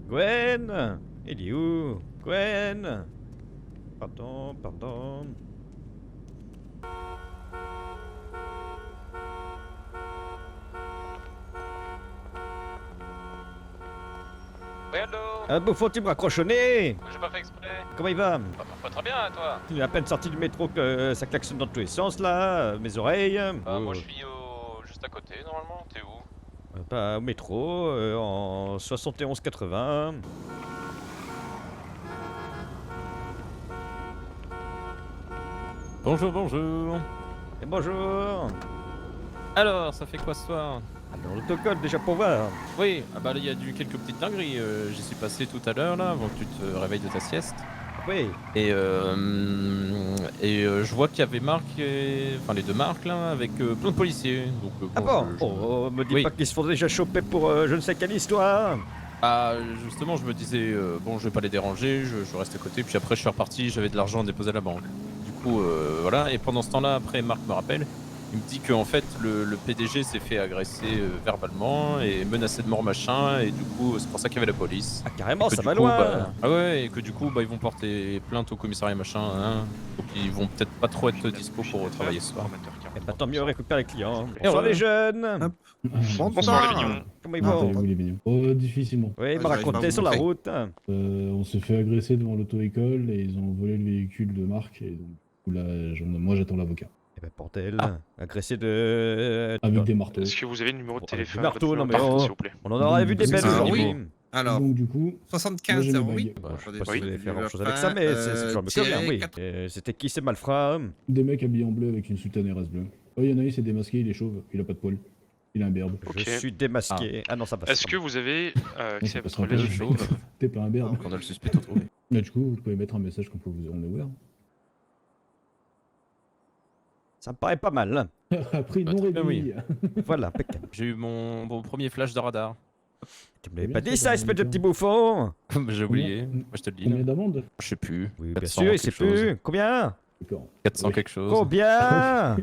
Gwen? Il est où? Gwen? Pardon, pardon. Oui, allô? Un bouffon, tu me raccroches au nez! J'ai pas fait exprès. Comment il va? Pas très bien, toi. Tu es à peine sorti du métro que ça klaxonne dans tous les sens là, mes oreilles. Moi, je suis juste à côté, normalement. T'es où? Pas au métro, en 71-80. Bonjour, bonjour. Et bonjour! Alors, ça fait quoi ce soir? Alors, l'autocode déjà pour voir. Oui, ah bah là, il y a quelques petites dingueries. J'y suis passé tout à l'heure, là, avant que tu te réveilles de ta sieste. Oui. Et je vois qu'il y avait Marc, enfin les deux Marc, là, avec plein de policiers. Donc, Ah bon? Me dis Oui. pas qu'ils se font déjà choper pour je ne sais quelle histoire. Ah, justement, je me disais, bon, je vais pas les déranger, je reste à côté. Puis après, je suis reparti, j'avais de l'argent à déposer à la banque. Du coup, voilà. Et pendant ce temps-là, après, Marc me rappelle. Il me dit qu'en fait le PDG s'est fait agresser verbalement et menacé de mort machin et du coup c'est pour ça qu'il y avait la police. Ah carrément, Que ça du va coup, loin. ah ouais, et que du coup ils vont porter plainte au commissariat machin, hein. Donc ils vont peut-être pas trop être dispo pour travailler ce soir. Eh bah tant mieux, on récupère les clients. Et Bonsoir ouais. les jeunes. Hop. Bonsoir, les mignons. Comment ils Ah, vont? vous les mignons. Difficilement. Oui, il m'a j'arrive raconté pas à sur vous la montrer. route. On s'est fait agresser devant l'auto-école et ils ont volé le véhicule de Marc et donc du coup, là, moi j'attends l'avocat. Eh ben bordel, Ah. agressé de... Avec des marteaux. Est-ce que vous avez le numéro de Bon, téléphone avec du marteau, votre non, mais numéro de oh. s'il vous plaît. On en aurait vu des belles Ah, aujourd'hui. oui. Alors, Donc du coup, moi, 75 j'ai mes 08. bagues. Bah, je sais Attendez, pas si oui, vous allez faire je grand chose vais avec ça, mais je me souviens, oui. tirer C'était qui ces malfrats? Des mecs habillés en bleu avec une soutane RS bleue. Oh, il y en a un, il s'est démasqué, il est chauve, il a pas de poil. Il a un berbe. Ok. Je suis démasqué. Ah non, ça passe. Est-ce que vous avez accès à parce votre qu'en fait, relais je suis T'es pas un berbe. Quand on a le suspect tout trouvé. Là, du coup, vous pouvez mettre un message qu'on peut vous on est ouvert. Ça me paraît pas mal. Après, Bah, non très bien, réduit. Voilà, impeccable. J'ai eu mon premier flash de radar. Tu me l'avais Bien pas dit fait, ça, espèce de Dominique. petit bouffon? J'ai oublié. Moi je te le dis. Combien Là. d'amendes? Je sais plus. Oui, bien 400 sûr, il sait quelque chose. plus. Combien? D'accord. 400 Oui. quelque chose. Combien?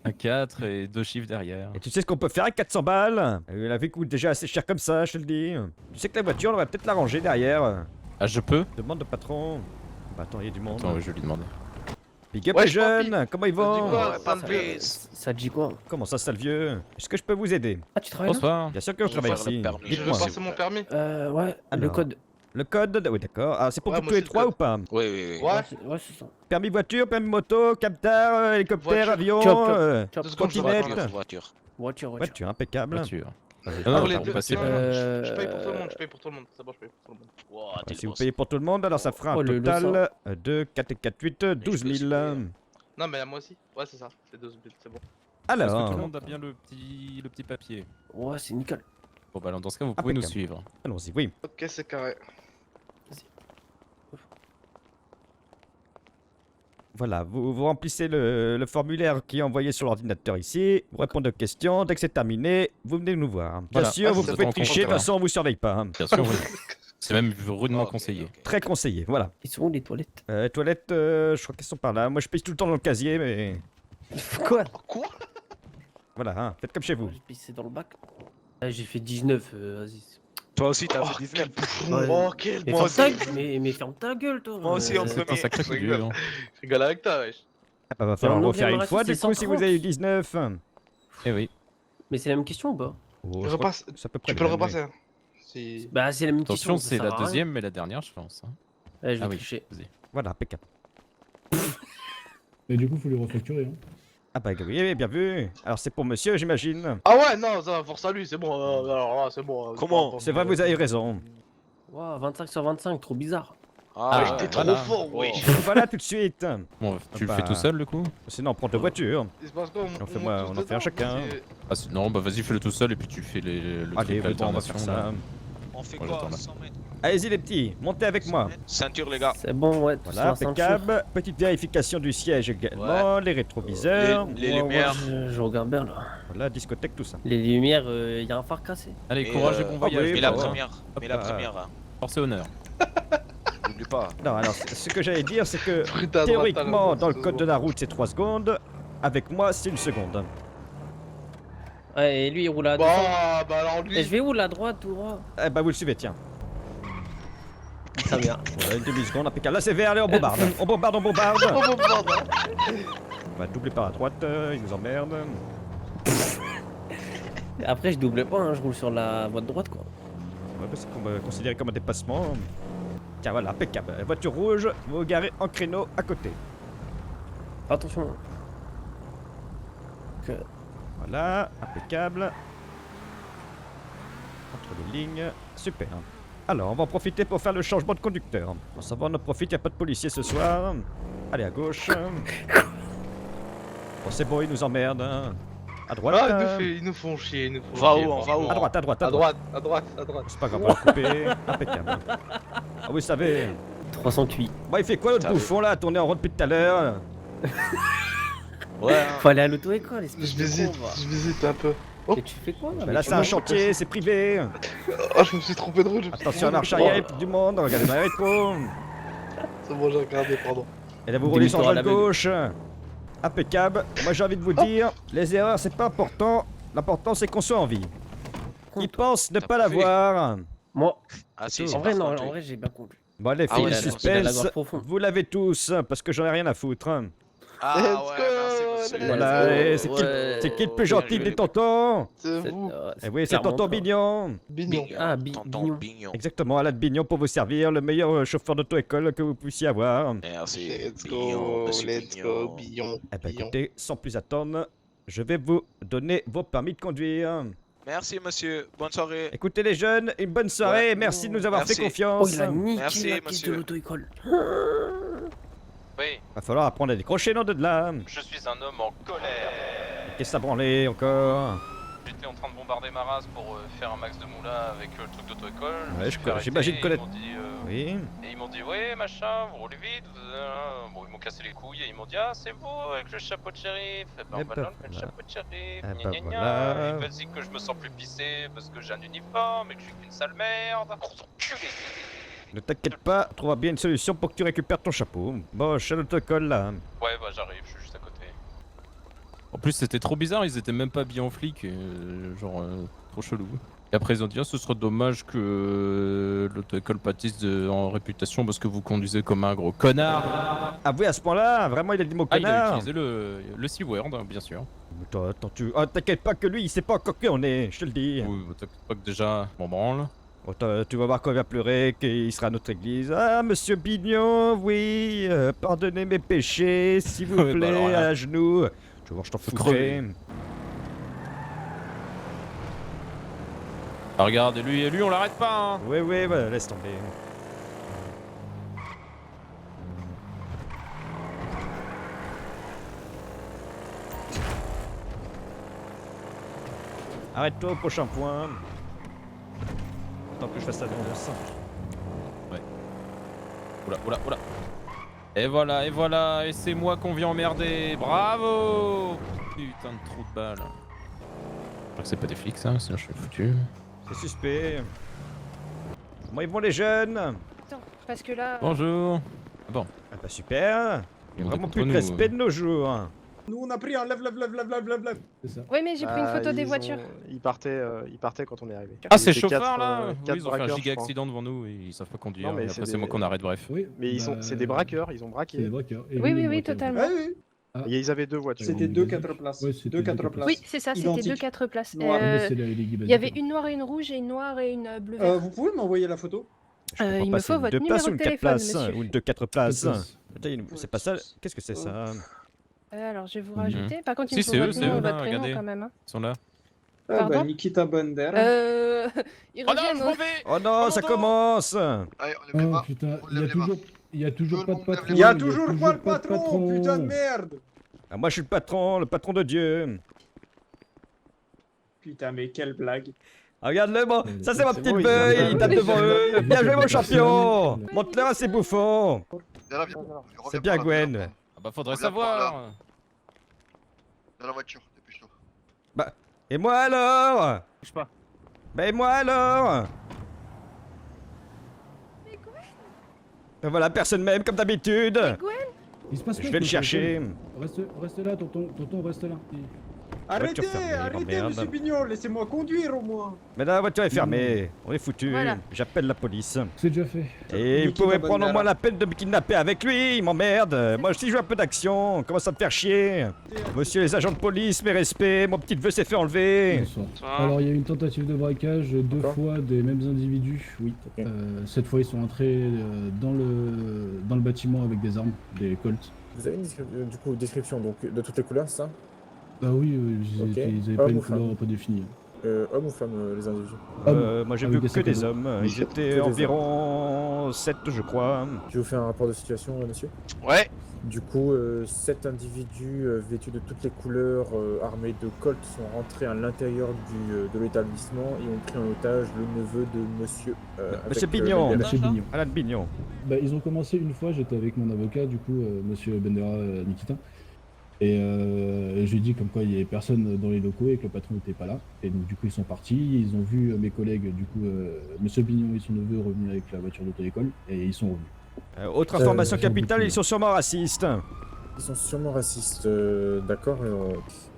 Un 4 et 2 chiffres derrière. Et tu sais ce qu'on peut faire avec 400 balles? La vie coûte déjà assez cher comme ça, je te le dis. Tu sais que la voiture, on va peut-être la ranger derrière. Ah, je peux? Demande de patron. Bah attends, il y a du monde. Attends, je vais lui demander. Big up Ouais, les je m'en jeunes, comment ils vont? Ça te dit quoi? Comment ça, sale vieux? Est-ce que je peux vous aider? Ah, tu travailles là? Bonsoir. Bien sûr que je travaille ici. Je veux Dites-moi. passer mon permis. Ouais, le Alors. code. Le code? Oui, d'accord. Ah, c'est pour Ouais, vous moi, tous les c'est le trois code. ou pas? Ouais. Ouais, c'est ça. Permis voiture, permis moto, captar, hélicoptère, Voiture. avion, Chop, chop. Chop. 2 secondes, je trottinette. vais voiture. Voiture. Voiture, impeccable. Voiture. Vas-y, Ah non, Pour les on deux, passait non, pas. non, Euh, je paye pour tout le monde, je paye pour tout le monde. C'est bon, je paye pour tout le monde. Ouais, si vous payez pour tout le monde, alors ça fera un Oh, le total de 4 et 4, 8, 12 000. Non, mais à moi aussi. Ouais, c'est ça. C'est 12 000, c'est bon. Est-ce que tout Alors, le monde a bien le petit papier? Ouais, c'est nickel. Bon bah alors dans ce cas vous pouvez nous Impeccable. suivre. allons-y, oui. Ok, c'est carré. Voilà, vous remplissez le formulaire qui est envoyé sur l'ordinateur ici, vous répondez aux questions, dès que c'est terminé, vous venez nous voir. Bien Voilà. sûr, Ah, vous ça pouvez fait tricher, de toute longtemps. façon on vous surveille pas. Hein. Bien sûr, oui. C'est même rudement conseillé. Très conseillé, voilà. Ils sont où les toilettes? Toilettes, je crois qu'elles sont par là. Moi je paye tout le temps dans le casier, mais Quoi? Quoi? voilà, hein, faites comme chez vous. J'ai pissé dans le bac. Ah, j'ai fait 19, vas-y. Toi aussi, t'as Oh, fait 19. quel bouffon. Ouais. Oh, quel Mais moi ferme aussi. ta... mais ferme ta gueule, toi. Moi aussi, en C'est un premier. sacré coup Je dur. Je rigole avec toi, wesh. Ah bah, va falloir en le refaire anglais, une le fois reste, du c'est coup si vous 130. avez eu 19. Eh oui. Mais c'est la même question ou pas? Oh, je crois Repasse. que c'est à peu près Tu peux le même, oui. repasser. Hein. Si. Bah, c'est la même question. Attention, ça c'est sert la à rien. deuxième mais la dernière je pense. Hein. Ouais, je vais Ah oui, tricher. vas-y. Voilà, impeccable. Et du coup, faut les refacturer. Hein. Ah bah oui, bien vu. Alors c'est pour monsieur, j'imagine. Ah ouais, non, ça, force à lui, c'est bon. Alors là, c'est bon. Comment C'est vrai, vous avez raison. Wow, 25 sur 25, trop bizarre. Ah, Ah, t'es trop voilà. fort, wesh. Voilà tout de suite. Bon, tu le Bah. fais tout seul du coup? Sinon on prend deux voitures. Il se passe quoi? On fait monte moi- tous on en dedans, fait un chacun. c'est- Ah, non, bah vas-y fais-le tout seul et puis tu fais le Allez, truc bon, on va d'alternation, faire là. ça. On fait Moi, quoi j'attends, là. 100 mètres Allez-y les petits, montez avec moi. Ceinture, les gars. C'est bon, ouais, tous Voilà, la ceinture. impeccable. Petite vérification du siège également, les rétroviseurs. Les Ouais, lumières. ouais, je regarde bien là. Voilà, discothèque, tout ça. Les lumières, il y a un phare cassé. Allez, Et, courage et bon ah voyage. oui, Mais la bah, première. Mais la bah. première. Hein. Force et honneur. N'oublie pas. Non, alors ce que j'allais dire, c'est que Frite à droite, à la théoriquement, droite, dans le c'est code bon. de la route, c'est 3 secondes. Avec moi, c'est 1 seconde. Ouais, et lui, il roule à Bah, droite. bah alors Et lui. je vais où, la droite ou droit? Eh bah, vous le suivez, tiens. Ça vient. Voilà, une demi-seconde, impeccable. Là, c'est vert, allez, on bombarde. On bombarde, on bombarde. Oh, bon, bordel. On va doubler par la droite, il nous emmerde. Après, je double pas, hein, je roule sur la voie de droite, quoi. Ouais, bah, c'est considéré comme un dépassement. Tiens, voilà, impeccable. Voiture rouge, vous vous garez en créneau à côté. Attention. Que... Voilà, impeccable. Entre les lignes, super. Alors, on va en profiter pour faire le changement de conducteur. Bon, ça va, on en profite, il n'y a pas de policier ce soir. Allez, à gauche. Bon, c'est bon, ils nous emmerdent. Hein. À droite. Ah, ils nous font chier, ils nous font Va chier, où, on va franchement. où À droite, à droite, à À droite. droite, à droite, à droite. C'est pas grave, on va couper. Impeccable. Ah, vous savez. 300 cuits. Bon, il fait quoi l'autre Putain, bouffon là, à tourner en rond depuis tout à l'heure? Ouais, hein. Faut aller à l'auto-école, espèce Je de visite, con, va. je visite un peu. Oh. Et tu fais quoi là Mais là, c'est un chantier, c'est privé. Ah, je me suis trompé de route. je me suis Attention à trompé. marche arrière, il y a plus du monde. Regardez dans les rétros. C'est bon, j'ai regardé, pardon. Et là, vous roulez sur Demi-tour à la l'aveugle. gauche. Impeccable. Moi, j'ai envie de vous dire, les erreurs, c'est pas important. L'important, c'est qu'on soit en vie. Qui pense ne T'as pas pas fait. l'avoir. Moi, Ah si, en c'est vrai, pas non, ça, en vrai, j'ai bien compris. Bon, les Ah filles, ouais, le c'est la suspense, gorge profonde. vous l'avez tous, parce que j'en ai rien à foutre. Ah Let's ouais, go, merci monsieur. let's Voilà, go. et Ouais. c'est qui le plus gentil des tontons? C'est C'est- vous, Eh oui, c'est clairement tonton toi. Bignon. Bignon. Ah, Tonton Bignon. Bignon. Exactement, Alain Bignon pour vous servir, le meilleur chauffeur d'auto-école que vous puissiez avoir. Merci. Let's Bignon, go, monsieur let's Bignon. go, Bignon. Eh ben Bignon. écoutez, sans plus attendre, je vais vous donner vos permis de conduire. Merci monsieur, bonne soirée. Écoutez les jeunes, une bonne soirée, Ouais. et merci de nous avoir Merci. fait Oh, confiance. il a niqué Merci, la caisse monsieur. de l'auto-école. Oui, Va falloir apprendre à décrocher, non, de là. je suis un homme en colère. Qu'est-ce que ça branlait encore? J'étais en train de bombarder ma race pour faire un max de moula avec le truc d'auto-école. Ouais, me je suis fait arrêter, j'imagine ils connaître- m'ont dit, Oui. Et ils m'ont dit, ouais, machin, vous roulez vite. Bon, ils m'ont cassé les couilles et ils m'ont dit, ah, c'est vous avec le chapeau de shérif. Eh ben, Eh on va ben, enlever le voilà. chapeau de shérif. Eh Gna, ben, gna, gna. voilà. Ils veulent dire que je me sens plus pissé parce que j'ai un uniforme et que je suis qu'une sale merde. Gros enculé. Ne t'inquiète pas, on trouvera bien une solution pour que tu récupères ton chapeau. Bon, je suis à l'autocol là. Ouais, bah j'arrive, je suis juste à côté. En plus, c'était trop bizarre, ils étaient même pas habillés en flic, trop chelou. Et après, ils ont dit, ah, ce serait dommage que l'auto-école pâtisse en réputation parce que vous conduisez comme un gros connard. Ah oui, à ce point-là, vraiment, il a dit mot Ah, il a connard. utilisé le C-word, hein, bien sûr. Attends, oh, t'inquiète pas que lui, il sait pas encore qui on est, je te le dis. Oui, bah, t'inquiète pas que déjà, m'en branle. Bon, tu vas voir quand il va pleurer, qu'il sera à notre église. Ah, monsieur Bignon, oui, pardonnez mes péchés, s'il vous Ouais, bah plaît, alors là- à genoux. Tu vas voir, je t'en Faut foutrai. crever. Ah, regarde, et lui, on l'arrête pas, hein. Oui, oui, bah, laisse tomber. Arrête-toi au prochain point. Tant que je fasse la défense. Oula, oula, oula. Et voilà, et c'est moi qu'on vient emmerder. Bravo. Putain de trou de balle. J'espère que c'est pas des flics, ça, sinon je suis foutu. C'est suspect. Comment ils vont les jeunes? Attends, parce que là... Bonjour. Ah bah super. Il y a On vraiment est plus de contre nous, respect de nos jours. Nous on a pris un lève. Oui, mais j'ai pris une photo des voitures. Ils partaient quand on est arrivé. Ah, Ils c'est étaient chauffard quatre, là Oui, quatre ils ont fait un braqueurs, giga je crois. accident devant nous et ils savent pas conduire. Non, mais et c'est après, c'est des- moi qu'on arrête, bref. Oui, Mais c'est des braqueurs, ils ont C'est des braqué. braqueurs. Et Oui, nous, oui, on oui, braquait. totalement. Ah, Et ils avaient deux voitures. C'était deux 4 places. Ouais, c'était deux 4 places. Oui, c'est ça, c'était Identique. 2-4 places. Noir. mais c'est la Lady Il Basic, y avait hein. une noire et une rouge et une noire et une bleu vert. Vous pouvez m'envoyer la photo? Je comprends il pas, me c'est faut une votre 2 places numéro ou une de 4 téléphone, places monsieur. ou une 2-4 places. Places. Putain, c'est pas ça. Qu'est-ce que c'est ça? Alors, je vais vous Mhm. rajouter. Par contre, il Si, me faut c'est eux, votre c'est nom eux, et votre là, prénom regardez. quand même. Hein. Ils sont là. Pardon Nikita Bonder. Ils Oh non, je reviennent. m'en vais. Oh non, ça commence. Allez, on lève les Oh bras. putain, On il y a lève les toujours, il y a toujours Tout pas le de monde lève patron. les Il y a bras. toujours pas de patron, putain de merde! Ah, moi, je suis le patron de Dieu. Putain, mais quelle blague! Ah, regarde-le, bon, ça c'est ma C'est petite bon, il beuille, vient il de- tape devant eux. Bien joué, mon Personne. champion. Montre-leur à ces bouffons. Viens là, viens. Reviens C'est par bien là, Gwen. viens là. Ah bah, faudrait Regarde par savoir. Dans la voiture, dépêche-toi. Et moi alors? Bouge pas. Bah, et moi alors? Ben voilà, personne même, comme d'habitude. Gwen, Il se passe Je quoi, vais le tonton? chercher. Reste là, tonton, reste là. Arrêtez, fermée, arrêtez, merde. monsieur Bignon, laissez-moi conduire au moins. Mais la voiture est fermée, on est foutu. Voilà. J'appelle la police. C'est déjà fait. Et vous Niki pouvez la prendre au Bandera. moins la peine de me kidnapper avec lui, il m'emmerde. Moi aussi je veux un peu d'action, comment ça me faire chier. Monsieur les agents de police, mes respects, mon petit neveu s'est fait enlever. Bonsoir. Alors il y a eu une tentative de braquage, 2 fois des mêmes individus, oui. Cette fois ils sont entrés dans le bâtiment avec des armes, des Colts. Vous avez une description donc, de toutes les couleurs, c'est ça? Bah oui, Ok. ils avaient pas Homme une ou femme? couleur pas définie. Homme ou femme, les individus? Moi j'ai avec vu des que des sacs à dos. hommes, ils Que étaient des environ 7 je crois. Je vous fais un rapport de situation, monsieur. Ouais. Du coup, 7 individus vêtus de toutes les couleurs, armés de Colt, sont rentrés à l'intérieur de l'établissement et ont pris en otage le neveu de monsieur. Monsieur avec, Bignon. Bendera. Monsieur Bignon. Alan Bignon. Bah, ils ont commencé une fois, j'étais avec mon avocat, du coup, monsieur Bendera Nikita. Et je lui ai dit comme quoi il n'y avait personne dans les locaux et que le patron n'était pas là. Et donc du coup ils sont partis, ils ont vu mes collègues, du coup monsieur Bignon et son neveu revenir avec la voiture d'auto-école et ils sont revenus. Autre information j'en capitale, doute ils sont sûrement racistes. Ils sont sûrement racistes, d'accord.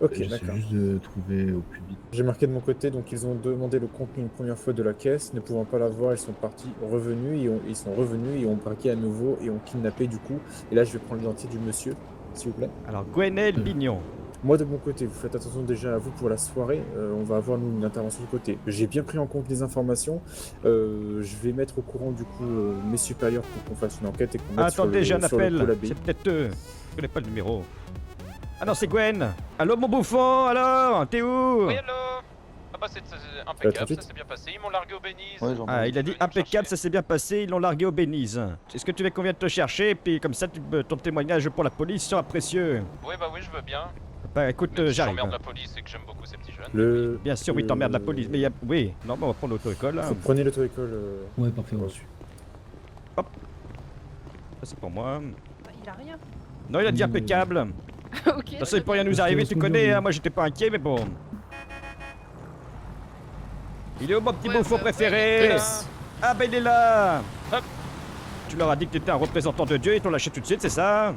Ok, J'essaie d'accord. juste de trouver au plus vite. J'ai marqué de mon côté, donc ils ont demandé le contenu une première fois de la caisse, ne pouvant pas l'avoir, ils sont partis, ils sont revenus et ont braqué à nouveau et ont kidnappé du coup. Et là je vais prendre l'identité du monsieur, s'il vous plaît. Alors Gwenel Bignon. Moi de mon côté, vous faites attention déjà à vous pour la soirée, on va avoir nous une intervention du côté. J'ai bien pris en compte les informations, je vais mettre au courant du coup mes supérieurs pour qu'on fasse une enquête et qu'on mette Attendez, j'ai un sur le coup appel. l'abbaye. C'est peut-être eux. Je connais pas le numéro. Ah non, c'est Gwen. Allô mon bouffon, alors t'es où? Oui, allô. Ah bah c'est tout de impeccable, suite. ça s'est bien passé. Ils m'ont largué au Béniz. Ah, il a dit impeccable, ça s'est bien passé, ils l'ont largué au Béniz. Est-ce que tu veux qu'on vienne te chercher, puis comme ça ton témoignage pour la police sera précieux? Oui, bah oui, je veux bien. Bah écoute, Même si j'arrive. j'emmerde la police et que j'aime beaucoup ces petits jeunes. Le... Bien sûr, oui, t'emmerdes la police, mais oui, non, mais on va prendre l'auto-école. Hein. Vous prenez l'auto-école. Ouais, parfait, reçu. Ça c'est pour moi. Bah, il a rien. Non, il a dit impeccable. Ok. De toute façon, il peut rien nous Parce arriver, que tu ce qu'on connais, dit- hein, moi j'étais pas inquiet, mais bon. Il est où mon petit Ouais, bouffon ouais, préféré? ouais, Ah bah il est là. Hop. Tu leur as dit que t'étais un représentant de Dieu et t'ont lâché tout de suite, c'est ça?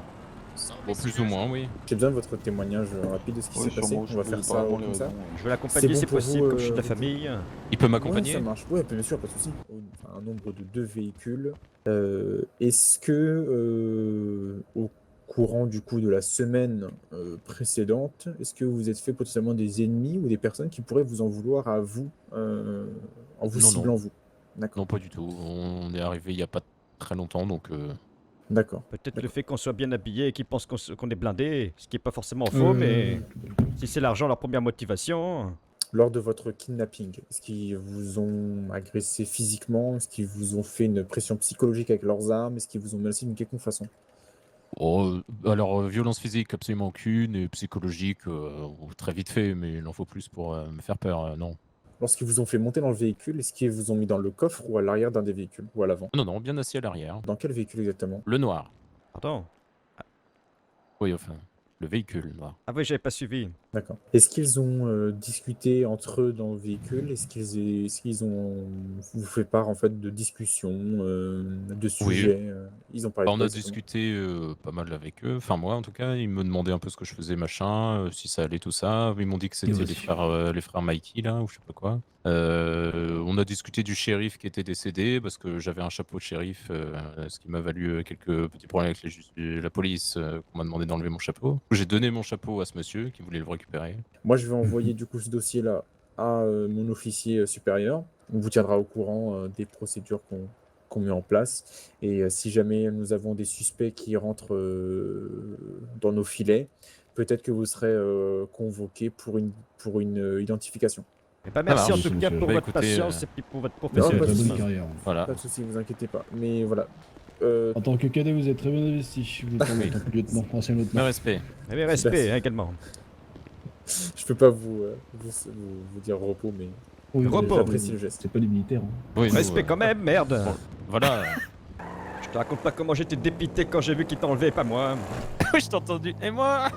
Bon, plus ou moins, oui. J'ai besoin de votre témoignage rapide de ce qui s'est passé. On va faire ça comme ça. Je vais l'accompagner C'est bon si pour possible, vous, comme je suis de la vous- famille. Il peut Ouais, m'accompagner? ça marche. Ouais, bien sûr, pas de souci. Un nombre de 2 véhicules. Est-ce que au courant du coup de la semaine précédente, est-ce que vous êtes fait potentiellement des ennemis ou des personnes qui pourraient vous en vouloir à vous en vous Non, ciblant vous? D'accord. Non, pas du tout. On est arrivé il y a pas très longtemps, donc D'accord. Peut-être le fait qu'on soit bien habillé et qu'ils pensent qu'on est blindé, ce qui est pas forcément faux, mais si c'est l'argent leur première motivation. Lors de votre kidnapping, est-ce qu'ils vous ont agressé physiquement? Est-ce qu'ils vous ont fait une pression psychologique avec leurs armes? Est-ce qu'ils vous ont menacé d'une quelconque façon? alors violence physique absolument aucune et psychologique très vite fait, mais il en faut plus pour me faire peur, non. Lorsqu'ils vous ont fait monter dans le véhicule, est-ce qu'ils vous ont mis dans le coffre ou à l'arrière d'un des véhicules? Ou à l'avant? Non, non, bien assis à l'arrière. Dans quel véhicule exactement? Le noir. Pardon? Oui, enfin, le véhicule noir. Ah oui, j'avais pas suivi. D'accord. Est-ce qu'ils ont discuté entre eux dans le véhicule? Est-ce qu'ils ont vous fait part en fait de discussions, de sujets? Ils ont parlé Bah, de on quoi a exactement? discuté pas mal avec eux, enfin moi en tout cas, ils me demandaient un peu ce que je faisais, machin, si ça allait tout ça. Ils m'ont dit que c'était aussi. les frères Mikey là, ou je sais pas quoi. On a discuté du shérif qui était décédé parce que j'avais un chapeau de shérif, ce qui m'a valu quelques petits problèmes avec la police, qu'on m'a demandé d'enlever mon chapeau. J'ai donné mon chapeau à ce monsieur qui voulait le récupérer. Moi, je vais envoyer du coup ce dossier-là à mon officier supérieur. On vous tiendra au courant des procédures qu'on met en place. Et si jamais nous avons des suspects qui rentrent dans nos filets, peut-être que vous serez convoqué pour une identification. Eh ben, merci en marche, tout cas monsieur. pour Bah, votre écoutez, patience et puis pour votre pas C'est de une professionnalisme. souci. bonne carrière. Voilà. Pas de souci, vous inquiétez pas. Mais voilà. En tant que cadet, vous êtes très bien investi. Vous êtes en tant que lieutenant, ancien Mais lieutenant. respect. Mais respect hein, également. Je peux pas vous dire repos, mais Oui, Repos. j'apprécie le geste. C'est pas les militaires. Hein. Oui, nous, Respect quand même, merde. bon, voilà. Je te raconte pas comment j'étais dépité quand j'ai vu qu'il t'enlevait, pas moi. Oui, je t'ai entendu. Et moi?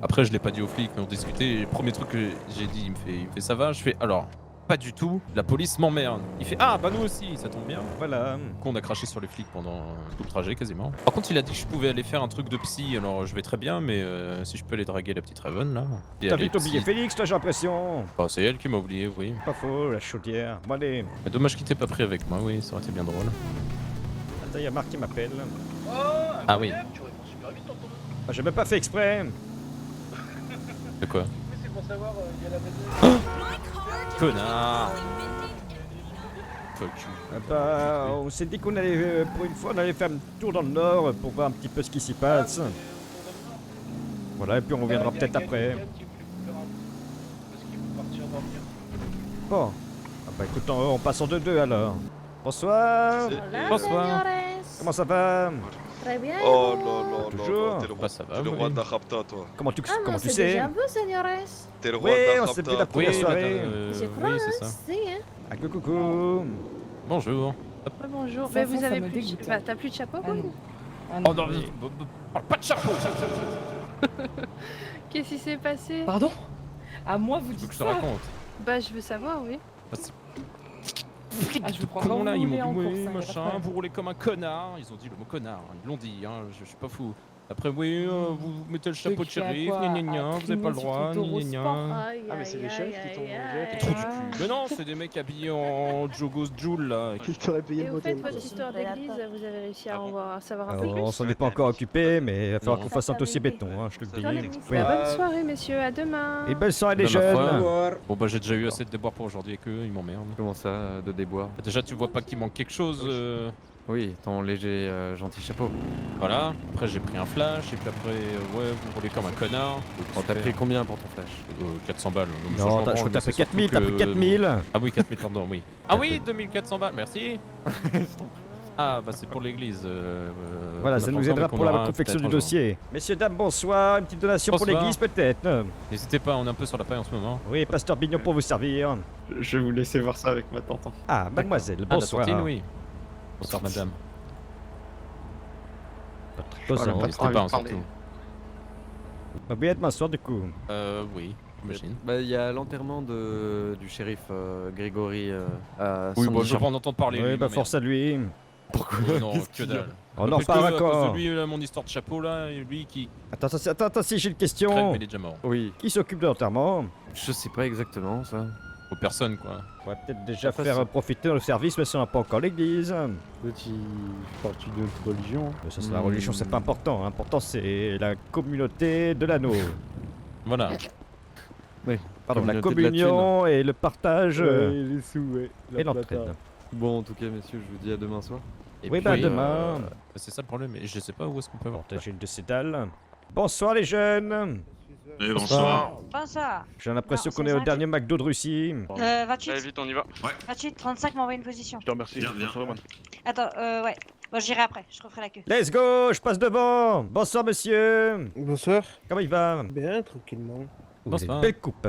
Après, je l'ai pas dit aux flics, mais on discutait. Et le premier truc que j'ai dit, il me fait ça va? Je fais alors, Pas du tout. La police m'emmerde. Il fait ah bah nous aussi, ça tombe bien. Voilà. Qu'on a craché sur les flics pendant tout le trajet quasiment. Par contre, il a dit que je pouvais aller faire un truc de psy, alors je vais très bien, mais si je peux aller draguer la petite Raven là. Et T'as aller vite oublié psy. Félix, toi, j'ai l'impression. Bah, c'est elle qui m'a oublié, oui. Pas faux, la chaudière. Bon, allez. Mais dommage qu'il t'ait pas pris avec moi, oui, ça aurait été bien drôle. Attends, y'a Marc qui m'appelle. Ah oui. Tu réponds super vite, Antonin. Ah, j'ai même pas fait exprès. De quoi? Oui, c'est pour savoir, il y a la maison. Connard. Fuck you. Ah bah, on s'est dit qu'on allait, pour une fois, on allait faire un tour dans le nord pour voir un petit peu ce qui s'y passe. Voilà, et puis on reviendra peut-être après. Bon. Ah bah écoute, on passe en 2-2 alors. Bonsoir. Hola, Bonsoir. señores. Comment ça va? Très bien. Oh non, Toujours. t'es le Bah, ça va, t'es le oui. roi de la rapta, toi. Comment tu, Ah, comment non, tu c'est sais? déjà vous, señores. T'es le roi Oui, de la on s'est vu la rapta. première soirée. Je crois, oui, hein, c'est ça. c'est, hein. Ah, coucou. Bonjour. Ouais, bonjour. Ça, Mais vous ça avez me plus dégoûte, de... hein. T'as plus de chapeau, Ah quoi? non. Ah Oh non. non, parle pas de chapeau. Qu'est-ce qui s'est passé? Pardon? À moi, vous Tu veux dites que je te ça? raconte? Bah, je veux savoir, oui. Ah, je vous prends Comment là, ils m'ont en dit course, oui, hein, y a pas de machin, problème. vous roulez comme un connard. Ils ont dit le mot connard, ils l'ont dit, hein, je suis pas fou. Après, oui, vous mettez le chapeau de Ceux qui à shérif, quoi, gna gna gna, à vous avez pas le cligner droit, sur gna ton gna taureau gna. Aïe, Ah, mais c'est aïe, les chefs aïe, qui t'ont aïe, jugé, aïe. Trou du cul. Mais non, c'est des mecs habillés en Jogos Joule là. Qui t'aurait payé Et le au fait, motel. votre histoire d'église, vous avez réussi à en savoir un peu Alors, plus? on s'en est pas encore occupé, mais il va falloir Non. qu'on fasse un dossier béton, hein, je te le Voilà. dis. Bah, bonne soirée, messieurs. À demain. Et belle soirée les De ma foi. jeunes. Bon bah j'ai déjà eu assez de déboires pour aujourd'hui avec eux, ils m'emmerdent. Comment ça, de déboire? Déjà tu vois pas qu'il manque quelque chose, Oui, ton léger gentil chapeau. voilà. Après j'ai pris un flash et puis après ouais vous roulez comme un connard. Bon, t'as pris combien pour ton flash? 400 balles. Donc, ça, Non, je m'en je crois branle, que t'as mais c'est pris 4000, surtout t'as pris que- 4000. Ah oui 4000 pardon oui. Ah oui 2400 balles, merci. Ah bah c'est pour l'église. Voilà, qu'on a ça pas nous encore, aidera mais qu'on pour la aura confection peut-être du un jour. dossier. Messieurs, dames, bonsoir. Une petite donation pour Bonsoir. l'église peut-être. N'hésitez pas, on est un peu sur la paille en ce moment. Oui, pasteur Bignon pour vous servir. Je vais vous laisser voir ça avec ma tante. Ah, mademoiselle, Ah, bonsoir. la tantine, oui. Bonsoir madame. Bonsoir. N'hésitez pas, hein, surtout. Bah, oui, m'asseoir du coup. Oui, j'imagine. Bah, il y a l'enterrement du shérif Grégory à Oui, bon, je Saint-Jean. veux pas en entendre parler. Oui, lui, bah ma force à lui. merde. Non, Qu'est-ce que qu'il y a dalle. On en Parce que, reparlera à cause encore. de lui, mon histoire de chapeau là, et lui qui Attends, si j'ai une crève, question. mais il est déjà mort. Oui, Qui s'occupe de l'enterrement? je sais pas exactement ça. Aux personnes quoi. On va peut-être déjà Après, faire ça- profiter le service, mais si on n'a pas encore l'église. Petit partie de notre religion. Mais ça, c'est la religion, c'est pas important. Important, c'est la communauté de l'anneau. Voilà. Pardon, la Communauté de la communion et le partage les sous, ouais. et l'entraide. Bon, en tout cas, messieurs, je vous dis à demain soir. Et Oui, puis, bah demain. c'est ça le problème, et je sais pas où est-ce qu'on peut voir. J'ai une de ces dalles. Bonsoir les jeunes. Bonsoir. Bonsoir. J'ai l'impression Non, qu'on c'est est au ça, dernier McDo de Russie. 28, vite, on y va. 28, 35 m'envoie une position. Je te remercie. Viens. Attends, ouais. Bon, j'irai après, je referai la queue. Let's go, je passe devant. Bonsoir monsieur. Bonsoir. Comment il va? Bien, tranquillement. Bonsoir. Belle coupe.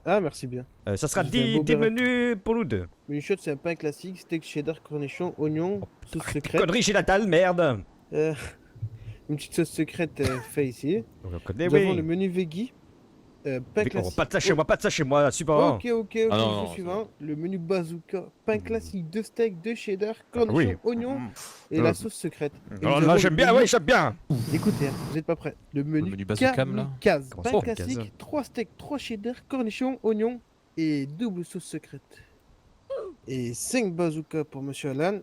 Ah, merci bien. Ça sera Je fais un 10 beau béret. menus pour nous deux. Menu shot, c'est un pain classique, steak cheddar, cornichon, oignon, sauce secrète. Connerie chez Natal, merde. Une petite sauce secrète faite ici. On connaît, Nous avons oui. le menu veggie. Pain Oh, classique. pas de ça chez moi, pas de ça chez moi, suivant. Ok, ok, Ah non, le non, suivant. Le menu bazooka, pain classique, 2 steaks, 2 cheddar, cornichon, oui. oignon et la sauce secrète. Et Oh, nous là, avons j'aime le bien, menu- oui, j'aime bien. Écoutez, hein, vous n'êtes pas prêts. Le menu, bazookam, là. kamikaze. Comment Pain ça, classique, kamikaze 3 steaks, 3 cheddar, cornichon, oignon et double sauce secrète. Et 5 bazookas pour Monsieur Alan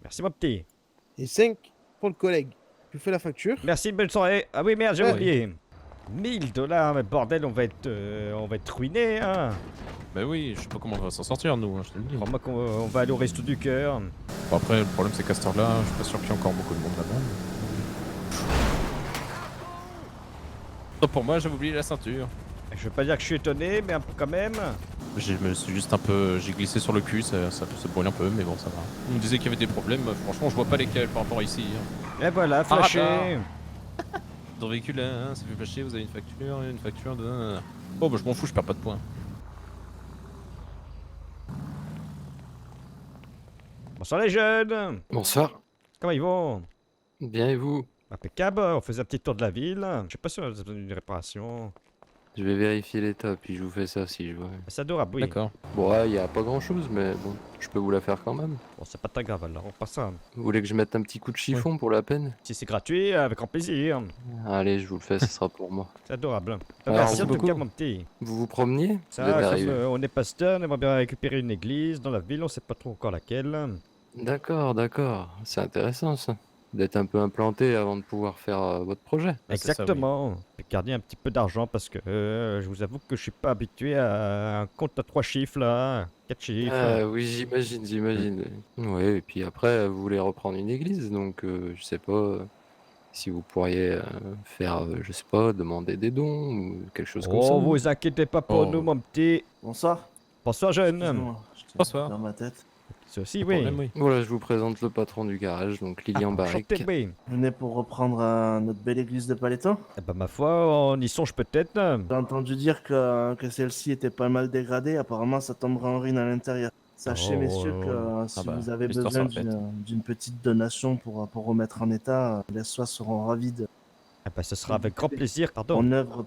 Merci mon petit. et 5 pour le collègue. Je vous fais la facture. Merci, bonne soirée. Ah oui, merde, j'ai Ouais. oublié. 1000 $, mais bordel, on va être ruiné, hein. Bah oui, je sais pas comment on va s'en sortir nous, hein, je te le dis. Crois-moi qu'on va aller au resto du cœur. Bon, après, le problème c'est qu'à cette heure-là, je suis pas sûr qu'il y ait encore beaucoup de monde là-bas. Donc pour moi, j'avais oublié la ceinture. Je veux pas dire que je suis étonné, mais un peu quand même. Je me suis juste un peu. J'ai glissé sur le cul, ça brûle un peu, mais bon, ça va. On me disait qu'il y avait des problèmes, franchement, je vois pas lesquels par rapport à ici. hein. Et voilà, flashé. Dans le véhicule, hein, ça fait flasher, vous avez une facture de. Oh, bah je m'en fous, je perds pas de points. Bonsoir les jeunes. Bonsoir. Comment ils vont? Bien et vous? Impeccable, on faisait un petit tour de la ville. Je sais pas si on a besoin d'une réparation. Je vais vérifier l'état, puis je vous fais ça si je vois. C'est adorable, oui. D'accord. Bon, ouais, y a pas grand chose, mais bon, je peux vous la faire quand même. Bon, c'est pas très grave, alors on passe ça. Vous voulez que je mette un petit coup de chiffon pour la peine? Si c'est gratuit, avec grand plaisir. Allez, je vous le fais, ce sera pour moi. C'est adorable. Alors, Merci en tout beaucoup. cas, mon petit. Vous vous promeniez? Ça, Vous êtes comme arrivé. on est pasteur, on aimerait bien récupérer une église dans la ville, on sait pas trop encore laquelle. D'accord, d'accord. C'est intéressant ça. D'être un peu implanté avant de pouvoir faire votre projet. Ah, c'est ça, oui. Exactement. Et garder un petit peu d'argent parce que je vous avoue que je suis pas habitué à un compte à 3 chiffres là, 4 chiffres. Ah oui, j'imagine. Ouais, et puis après, vous voulez reprendre une église, donc je sais pas si vous pourriez faire, je sais pas, demander des dons ou quelque chose comme ça. Oh, vous inquiétez pas pour Oh. nous, mon petit. Bonsoir. Bonsoir, jeune. Excuse-moi, j'étais Bonsoir. dans ma tête. Ceci, Pas de oui. problème, oui. Voilà, je vous présente le patron du garage, donc Lilian Barrick. Enchanté, oui. Je venais pour reprendre notre belle église de Paletto. Eh ben, ma foi, on y songe peut-être. J'ai entendu dire que celle-ci était pas mal dégradée. Apparemment, ça tomberait en ruine à l'intérieur. Sachez, Oh. messieurs, que si bah, vous avez l'histoire besoin se répète. d'une petite donation pour remettre en état, les soins seront ravis de Eh ben, ce sera avec grand plaisir, pardon. en œuvre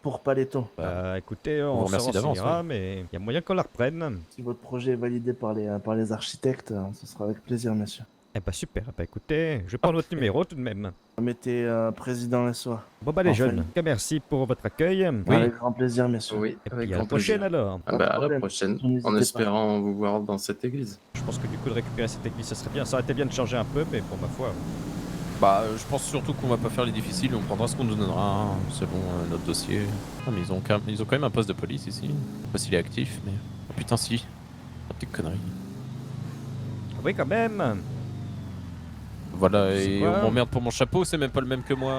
pour Paletto. Bah, écoutez, vous on se remercie d'avance, renseignera, mais il y a moyen qu'on la reprenne. Si votre projet est validé par les architectes, ce sera avec plaisir, messieurs. Eh ben, super. Eh ben, écoutez, je prends votre numéro tout de même. Mettez président SOA. Bon, bah, les Enfin. jeunes, en tout cas, merci pour votre accueil. Avec grand plaisir, messieurs. Oui, Et avec puis à la grand prochaine plaisir. alors. Ah bah, à la problème. prochaine, N'hésitez en pas. espérant vous voir dans cette église. Je pense que du coup de récupérer cette église, ça serait bien. Ça aurait été bien de changer un peu, mais pour ma foi. Bah, je pense surtout qu'on va pas faire les difficiles, on prendra ce qu'on nous donnera, hein, selon notre dossier. Ah, mais ils ont quand même un poste de police ici. Je sais pas s'il est actif, mais. Oh, putain, si. Oh, petite connerie. Oui, quand même. Voilà, C'est et quoi on m'emmerde pour mon chapeau, c'est même pas le même que moi.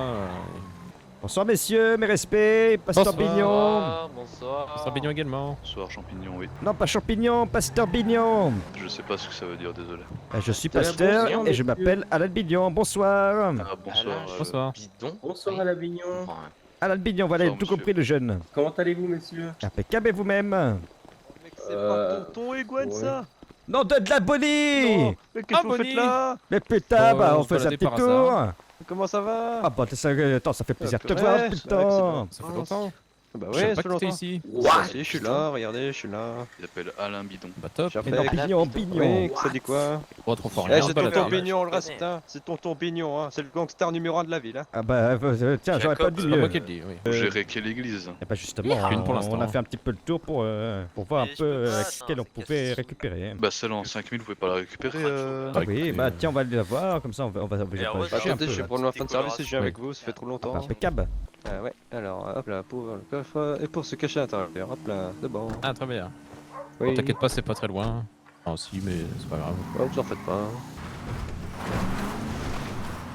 Bonsoir, messieurs, mes respects. Pasteur Bonsoir. Bignon. Bonsoir. Saint-Bignon également. Bonsoir, champignon, oui. Non, pas champignon, Pasteur Bignon. Je sais pas ce que ça veut dire, désolé. Je suis pasteur bonjour, et je m'appelle Alan Bignon. Bonsoir. Ah, bonsoir. Bonsoir. Bidon. Bonsoir à l'Avignon. Enfin, Alan Bignon, voilà, Bonsoir, tout monsieur. compris le jeune. Comment allez-vous, messieurs? Impeccable et vous-même. C'est pas tonton Iguane, ouais. ça. Non, de la bonnie. Non, mais qu'est-ce que vous Bonnie. faites là? Mais putain, Oh, bah on on se fait un baladait petit par tour. hasard. Comment ça va? Ah bah attends, ça fait plaisir de te ouais, voir, c'est putain. Ça fait longtemps. Bah Je savais ouais, pas c'est que t'étais longtemps. ici. Si, je suis là, regardez, je suis là. il s'appelle Alain Bidon. Bah top. J'ai Mais non, fait- Bignon, Bignon. Oui, ça dit quoi? Pas trop fort. Eh, rien, c'est pas la tonton taille. Bignon, le reste, hein. C'est tonton Bignon, hein. C'est le gangster numéro 1 de la ville, hein. Ah bah tiens, j'aurais pas dit C'est pas mieux. moi qui le dis, oui. Vous gérez quelle église? Et bah justement, Une pour l'instant. on a fait un petit peu le tour pour voir un Mais je peu peux pas, quelle on non, c'est pouvait cassé. récupérer. Bah, celle en 5000, vous pouvez pas la récupérer Ah Bah, oui, écoutez, bah tiens, on va aller la voir, comme ça on va Et alors, chercher un Attendez, peu. je vais prendre ma fin de service et je viens avec vous, ça fait trop Ah, longtemps. bah, impeccable. Ah ouais, alors hop là, pour le coffre et pour se cacher à l'intérieur, hop là, de bon. Ah, très bien. Oui, Bon, t'inquiète pas, c'est pas très loin. Ah, si, mais c'est pas grave. oh, vous en faites pas.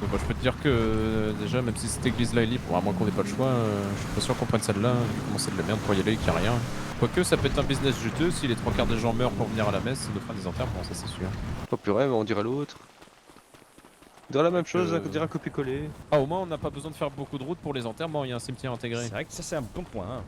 Donc, moi, je peux te dire que déjà, même si cette église là est libre, bon, à moins qu'on ait pas le choix, je suis pas sûr qu'on prenne celle-là. Comment c'est de la merde pour y aller, qu'il y a rien. Quoique, ça peut être un business juteux si les 3/4 des gens meurent pour venir à la messe, ça nous fera des enterrements, ça c'est sûr. Oh purée, mais on dirait l'autre. On dirait la même chose, euh, on dirait un copier-coller. Ah, au moins, on n'a pas besoin de faire beaucoup de routes pour les enterrements, il y a un cimetière intégré. C'est vrai que ça c'est un bon point. hein.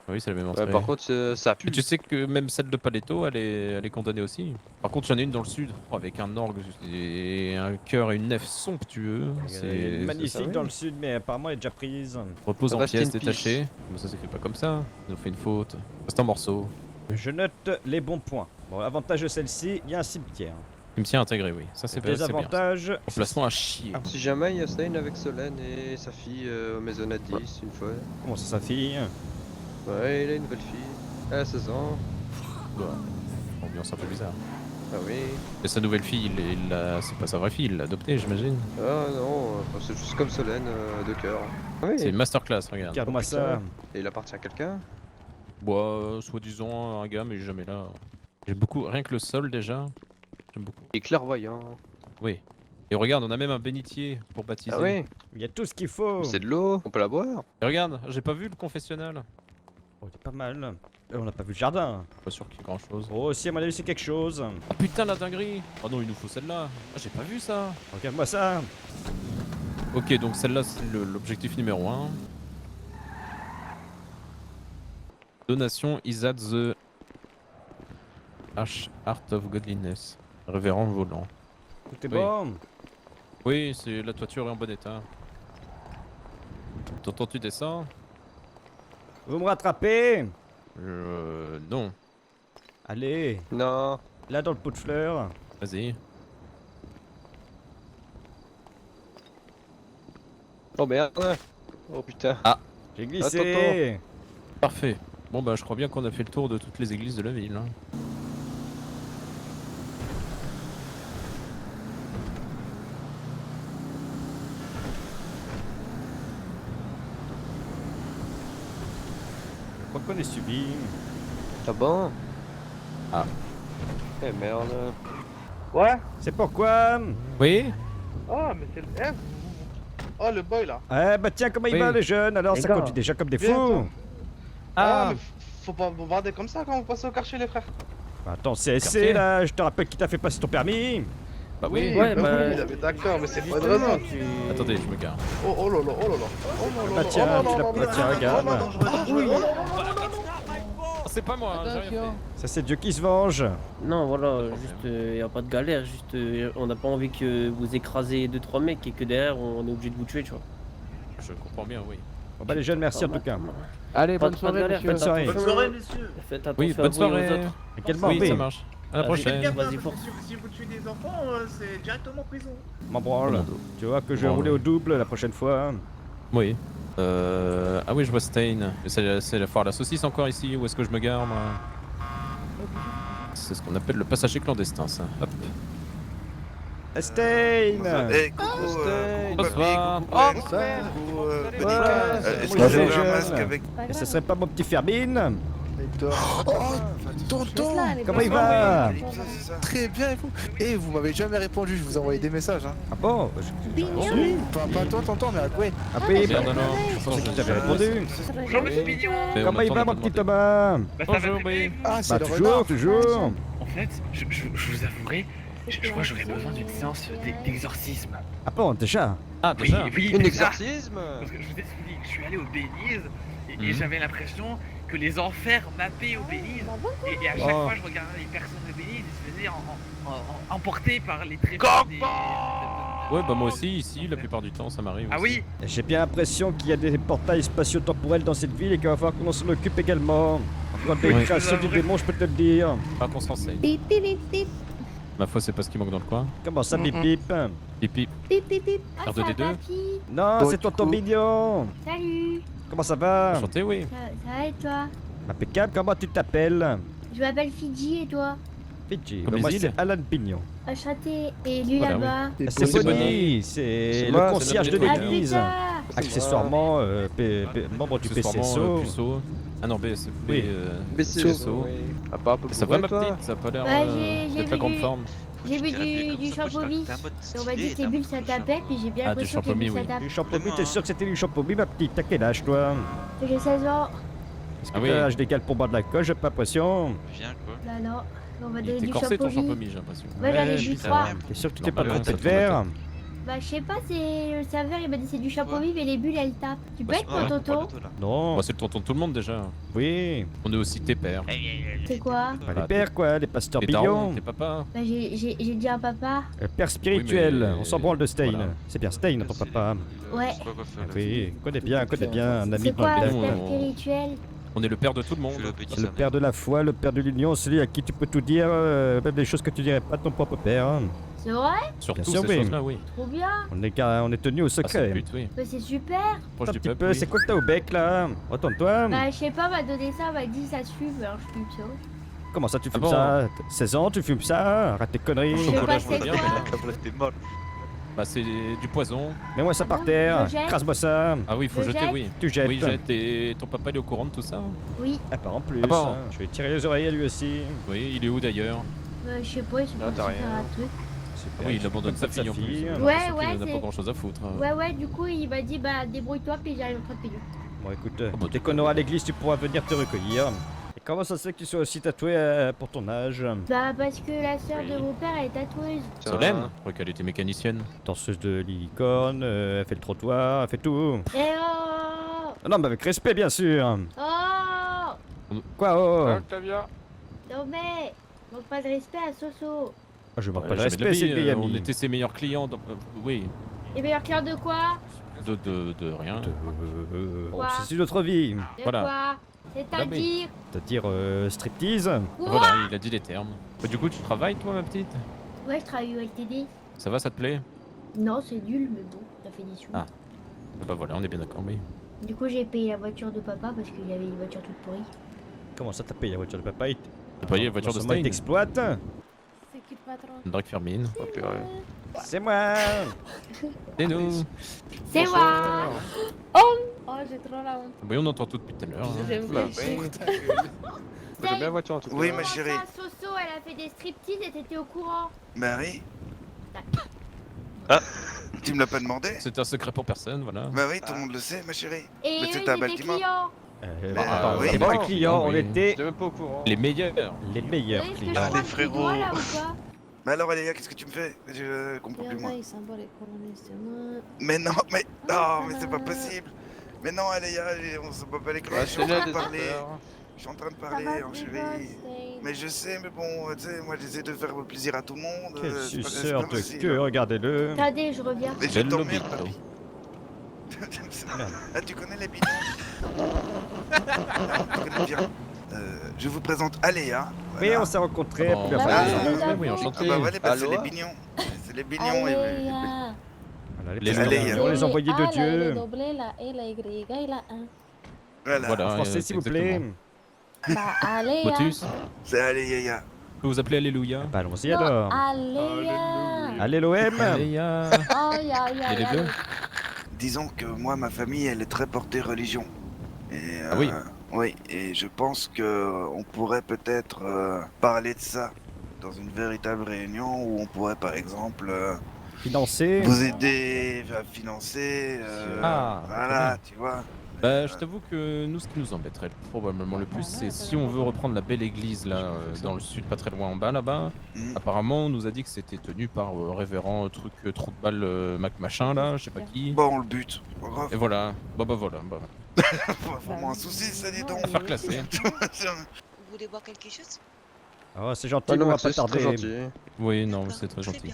Oui, c'est la même Ouais, entrée. par contre, ça pue. Mais tu sais que même celle de Paletto, elle est condamnée aussi. Par contre, j'en ai une dans le sud, avec un orgue et un chœur et une nef somptueux. Il y en a C'est une magnifique oui. dans le sud, mais apparemment elle est déjà prise. repose en Rest pièces in peace. détachées. Mais ça s'écrit pas comme ça. Ils ont fait une faute. C'est un morceau. Je note les bons points. Bon, l'avantage de celle-ci, il y a un cimetière. Cimetière intégré, oui. Ça c'est bien. Les avantages, Emplacement à chier. Si jamais il y a Stein avec Solène et sa fille au maisonnette 10 une fois. comment ça, sa fille? Ouais, il a une belle fille. Elle a 16 ans. Ambiance un peu bizarre. Ah oui. Et sa nouvelle fille, c'est pas sa vraie fille, il l'a adoptée, j'imagine. Ah non, c'est juste comme Solène de cœur. Oui. C'est une masterclass, regarde. Regarde-moi ça. Et il appartient à quelqu'un? Bois, soi-disant un gars, mais jamais là. J'aime beaucoup, rien que le sol déjà. J'aime beaucoup. Il est clairvoyant. Oui. Et regarde, on a même un bénitier pour baptiser. Ah oui. Il y a tout ce qu'il faut. C'est de l'eau, on peut la boire. Et regarde, j'ai pas vu le confessionnal. Oh, c'est pas mal. On n'a pas vu le jardin. Pas sûr qu'il y ait grand chose. Oh, si, à mon avis, c'est quelque chose. Ah putain, la dinguerie. Oh non, il nous faut celle-là. Ah, j'ai pas vu ça. Regarde-moi ça. Ok, donc celle-là, c'est l'objectif numéro 1. Donation is at the Art of Godliness. Révérend volant. Tout est Oui. bon. Oui, c'est la toiture est en bon état. T'entends, tu descends. Vous me rattrapez? Non. Allez, Non. là dans le pot de fleurs. Vas-y. Oh merde. Oh putain. J'ai glissé. Parfait. Bon bah je crois bien qu'on a fait le tour de toutes les églises de la ville. Hein. Je crois qu'on est suivi. Ah bon? Ah. Eh merde. Ouais. C'est pourquoi? Oui. Oh, mais c'est le. Oh, le boy là. Eh bah tiens, comment il Oui. va les jeunes? Alors Les ça gars. conduit déjà comme des Bien, fous. toi. Ah. Mais faut pas bombarder comme ça quand vous passez au quartier, les frères. Attends, c'est Quartier. SC là, je te rappelle qui t'a fait passer ton permis. Bah oui. Ouais, bah bah, oui, mais d'accord, mais c'est pas de justement, raison. Attendez, je me gare. Oh, oh là là, oh là là. Oh là là. Bah tiens, oh là tu là, l'as oh pas, là tiens, là, regarde. oh là là, dangereux, dangereux. Oh là là, oh là là. C'est pas moi, hein, j'ai rien fait. Ça c'est Dieu qui se venge. non, voilà, juste, y a pas de galère, juste, on n'a pas envie que vous écrasez 2-3 mecs et que derrière, on est obligé de vous tuer, tu vois. Je comprends bien, oui. Bon bah les jeunes, merci en tout cas. Allez, Pas bonne de soirée, galère, monsieur. Bonne soirée. Bonne soirée, messieurs. Faites attention Oui, à bonne vous et aux soirée. autres. Quel Oui, ça bordé. marche. À la Vas-y, prochaine. vas-y, force. Si vous tuez des enfants, c'est directement prison. M'en branle. Commando. Tu vois que je vais Bon, rouler ouais. au double la prochaine fois. Oui. Ah oui, je vois Stain. C'est la foire à la saucisse encore ici. Où est-ce que je me gare, moi? C'est ce qu'on appelle le passager clandestin, ça. Hop. Stein. Bonsoir. Excusez jeune. Et ce serait pas mon petit Ferbine? Tonton, Comment il va? très bien et vous? Et vous m'avez jamais répondu, je vous ai envoyé des messages. Hein. Ah bon? Pas toi, tonton, mais à quoi? Ah oui, Merde, bah, alors. je pensais que tu avais répondu. Bonjour, monsieur Mignon. Comment il va mon petit Thomas? Bonjour, oui. Ah, c'est Bah le toujours, renard. toujours. En fait, je vous avouerai, je crois que j'aurais besoin d'une séance d'exorcisme. Ah bon, déjà? Ah, déjà. Oui, Un mais ça, exorcisme. parce que je vous explique, je suis allé au Belize et Mhm. j'avais l'impression que les enfers mappaient au Belize. Et à chaque Oh. fois, je regardais les personnes de Belize, ils se faisaient emporter par les tréfonds des... Ouais, bah moi aussi, ici, la plupart du temps, ça m'arrive. Ah aussi. oui. J'ai bien l'impression qu'il y a des portails spatio-temporels dans cette ville et qu'il va falloir qu'on s'en occupe également. Encore des Ouais. créations du démon, je peux te le dire. Pas qu'on se renseigne. Bip bip bip bip. Ma foi, c'est pas ce qui manque dans le coin. Comment ça, bip bip? Bip bip. Bip bip bip. Ah, ça va, R2D2. papy. Non, Bon, c'est du tonton coup- mignon. Salut. Comment ça va? Enchanté, oui. Ça va et toi? Impeccable, comment tu t'appelles? Je m'appelle Fidji et toi? Fidji. Comme Bah, moi, les îles. c'est Alan Pignon. Enchanté. Et lui Voilà, là-bas? Ah, c'est C'est Bonnie, c'est C'est le moi, concierge de c'est notre l'église. putain. Accessoirement, membre du Accessoirement, PCSO. PSO. Ah non, BS. Oui. BCSO. Ah, pas un peu Ça plus va, vrai, ma toi? petite? Ça a pas l'air Bah, j'ai d'être la vu grande du- forme. J'ai vu du champomis. Et on m'a dit que les bulles ça tapait, puis j'ai bien Ah, du l'impression que les bulles ça champomis, tape. Du champomis, t'es sûr que c'était du champomis, ma petite? T'as quel âge, toi? J'ai 16 ans. Est-ce que Ah oui. t'as l'âge légal pour boire de l'alcool? J'ai pas l'impression. Là, non. On m'a Il donné était du corsé ton champomis. champomis, j'ai l'impression. Moi j'en ai bu putain. 3. T'es sûr que tu t'es pas Normalement, trompé de ça tourne verre? Bah je sais pas, c'est le serveur il m'a dit c'est du champomis mais les bulles elles tapent. Tu peux Bah, être mon tonton? Non. Bah, c'est le tonton de tout le monde déjà. Oui. On est aussi tes pères. C'est quoi? Bah, les pères, quoi, les pasteurs Tes darons, Billon. tes papas. Bah j'ai dit un papa. Père spirituel, Oui, mais- on s'en branle de Stein. Voilà. C'est bien Stein, ton papa. Ouais. Ah oui, connais bien, un ami C'est de quoi le le Billon, père on- spirituel? On est le père de tout le monde. C'est le père de la foi, le père de l'union, celui à qui tu peux tout dire, même les choses que tu dirais pas à ton propre père. hein. C'est vrai? Surtout Bien sûr, ces oui. choses-là, oui. Trop bien. On est tenu au Ah, c'est le secret. but, oui. Bah c'est super. Proche Un du petit peuple. peu, oui. c'est quoi que t'as au bec là? Retourne-toi. Bah je sais pas, on m'a donné ça, on m'a dit ça se fume, alors je fume ça. Comment ça tu fumes bon ça? 16 ans, tu fumes ça? Arrête tes conneries. Je sais Chocolat, pas je vois c'est bien, quoi. mais là- Bah, c'est du poison. Mets-moi ça par terre. Je jette. Crase-moi ça. Ah oui, il faut Je jeter, jette. oui. Tu jettes. Oui, jette. Et ton papa, il est au courant de tout ça? Oui. Ah, pas en plus. Ah bon hein. Je vais tirer les oreilles à lui aussi. Oui, il est où d'ailleurs? Bah je sais pas, ils sont Non, partis t'as faire rien. un truc. Super. Oui, il abandonne sa Pas de fille en plus. fille. Ouais, Sa fille, ouais, Il n'a c'est- pas grand chose à foutre. Ouais du coup il m'a dit bah débrouille-toi puis j'arrive en train de payer. Bon écoute, bah, dès qu'on aura l'église, tu pourras venir te recueillir. Et comment ça se fait que tu sois aussi tatoué pour ton âge? Bah parce que la sœur Oui. de mon père elle est tatoueuse. Solène? Je crois qu'elle était mécanicienne. Danseuse de licorne, elle fait le trottoir, elle fait tout. Eh oh. Ah non, mais avec respect bien sûr. Oh. Quoi oh? Non mais manque pas de respect à Soso. Ah, je manque pas de Jamais de la respect, vie, c'est le vieil on ami. était ses meilleurs clients. Oui. Les meilleurs clients de quoi? De rien. Oh, Quoi c'est une autre vie. De Voilà. quoi C'est-à-dire C'est-à-dire striptease. Voilà, il a dit les termes. Bah, du coup, tu travailles toi, ma petite? Ouais, je travaille au LTD. Ça va, ça te plaît? Non, c'est nul, mais bon, ça fait des sous. Ah. Bah voilà, on est bien d'accord, oui. Du coup, j'ai payé la voiture de papa parce qu'il avait une voiture toute pourrie. Comment ça t'as payé la voiture de papa? T'as payé la voiture de Il Stein? t'exploite. C'est qui le patron? Drake Fermine. Oh purée. C'est moi. C'est nous. C'est moi. Oh, j'ai trop la honte. Oui, on entend tout depuis tout à l'heure. hein. J'aime Bah, bien. J'aime bien la voiture en tout cas. Oui, ma chérie. Soso, elle a fait des striptease et t'étais au courant. Marie, Ah, tu me l'as pas demandé? C'est un secret pour personne, voilà. Bah oui, tout le monde le sait, ma chérie. Et Mais eux, c'était à ils étaient Baltimore. clients. Attends, oui. on était pas clients, on Oui. était J'étais même pas au courant. Les meilleurs. les meilleurs Oui, est-ce que clients. je prends les le petit frérots. doigt, là, ou pas? Mais alors, Aléa, qu'est-ce que tu me fais? Je comprends plus moi. Il s'en bat les couronnes, c'est moi. Mais non, mais. Oh, mais c'est pas possible. Mais non, Aléa, on se bat pas les couilles. Ah, Je suis en c'est là train de des parler. affaires. Je suis en train de Ça parler, va, en tu chérie. rigoles, Mais je sais, mais bon, tu sais, moi j'essaie de faire plaisir à tout le monde. Quel c'est pas suceur de facile. queue, regardez-le. Attendez, je reviens. Mais je Belle t'emmerde, lobby, papy. Merde. Ah, tu connais les binômes? Tu connais bien. Je vous présente Aléa. Oui, voilà. on s'est rencontrés Ah pour bon. la Bah première oui, fois. oui, oui, Ah enchanté. bah voilà, bah, c'est Aloha. les bignons. C'est les bignons et Aléa. Voilà, Les petits Aléa. on les envoyés de Dieu. doublé, la E, la Y et la 1. Voilà, Voilà. En français, euh, s'il vous plaît. exactement. Bah, Aléa. Motus, c'est Aléa. je peux vous appeler Alléluia. Bah, allons-y Non, alors. Aléa. Allez l'OM. Alléluia. Oh, ya, Et ya, les ya. deux. Disons que moi, ma famille, elle est très portée religion. Et, Ah oui. Oui, et je pense que on pourrait peut-être parler de ça dans une véritable réunion où on pourrait, par exemple, Financé. vous aider à financer. Ah, voilà, très tu vois. Bah, je t'avoue que nous, ce qui nous embêterait probablement le plus, c'est si on veut reprendre la belle église là, dans le sud, pas très loin en bas là-bas. Hmm. Apparemment, on nous a dit que c'était tenu par révérend truc trou de balle Mac machin là, je sais pas qui. Bon, on le bute, c'est pas grave. Et voilà. Bah voilà. Bah. Vraiment un souci, ça, dis donc. Affaire classée. Bah, Vous voulez boire quelque chose? Oh, c'est gentil, Ah non, on va merci, pas c'est très tarder. gentil. Oui, non, c'est très gentil.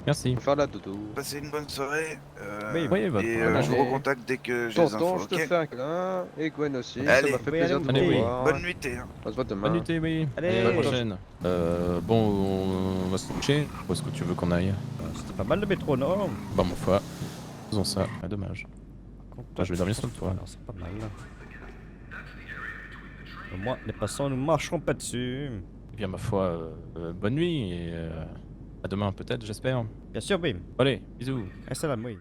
Merci. On va faire la dodo. Passez une bonne soirée. Oui, Oui, bah, Et voilà. je vous recontacte dès que j'ai les Tonton, infos, je te ok? fais un câlin. Et Gwen aussi. Allez. Ça m'a fait Oui, plaisir de allez, vous oui. revoir. Bonne nuitée. Hein. On se voit demain. Bonne nuit, oui. Allez. À la prochaine. Bon, on va se coucher. Où est-ce que tu veux qu'on aille? C'était pas mal le métro, non? Bah, ma foi. Faisons ça. Ah, dommage. Bah, je vais dormir sur le toit. Alors, c'est pas mal. Au moins, les passants ne marcheront pas dessus. Eh bien, ma foi, bonne nuit et à demain peut-être, j'espère. Bien sûr, oui. Allez, bisous. Assalam, oui.